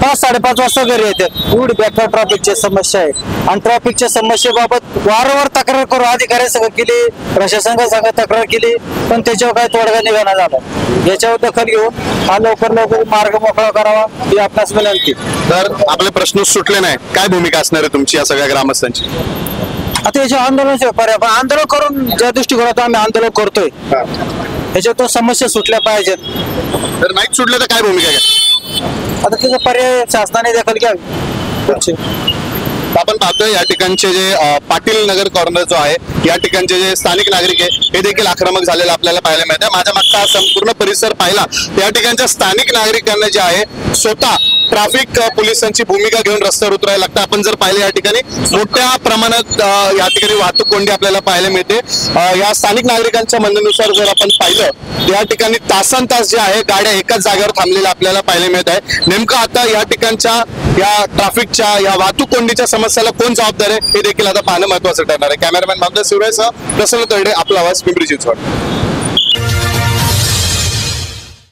5-5:30 वाजता घरी येतात. एवढी बेकार ट्रॉफिकची समस्या आहे. आणि ट्रॉफिकच्या समस्येबाबत वारंवार तक्रार करू अधिकाऱ्यांसंग केली, प्रशासनासंग तक्रार केली, पण त्याच्यावर काय तोडगा निघाला झाला. याच्यावर दखल घेऊन हा लवकर मार्ग मोकळा करावा ही आपणास विनंती. तर आपले प्रश्न सुटले नाही, काय भूमिका असणार आहे तुमची या सगळ्या ग्रामस्थांची? आता याच्या आंदोलनाचे पर्याय, पण आंदोलन करून ज्या दृष्टिकोनात आम्ही आंदोलन करतोय याच्यावर तो समस्या सुटल्या पाहिजेत. तर नाही सुटले तर काय भूमिका घ्या? आता त्याचा पर्याय शासनाने दखल घ्यावी पुढची. आपण पाहतोय या ठिकाणचे जे पाटील नगर कॉर्नर जो आहे, या ठिकाणचे जे स्थानिक नागरिक आहे हे देखील आक्रमक झालेलं आपल्याला पाहायला मिळतं. माझ्या मागचा हा संपूर्ण परिसर पाहिला, या ठिकाणच्या स्थानिक नागरिकांना जे आहे स्वतः ट्रॅफिक पोलिसांची भूमिका घेऊन रस्त्यावर उतरायला लागतं. आपण जर पाहिलं या ठिकाणी मोठ्या प्रमाणात या ठिकाणी वाहतूक कोंडी आपल्याला पाहायला मिळते. या स्थानिक नागरिकांच्या म्हणण्यानुसार जर आपण पाहिलं या ठिकाणी तासनतास जे आहे गाड्या एकाच जागेवर थांबलेल्या आपल्याला पाहायला मिळत आहे. नेमकं आता या ठिकाणच्या या ट्रॅफिकच्या या वाहतूक कोंडीच्या समस्याला कोण जबाबदार आहे हे देखील आता पाहणं महत्वाचं ठरणार आहे. कॅमेरामॅन बाबा शिवरायसह प्रसन्न तरडे, आपला आवाज, पिंपरी चिंचवड.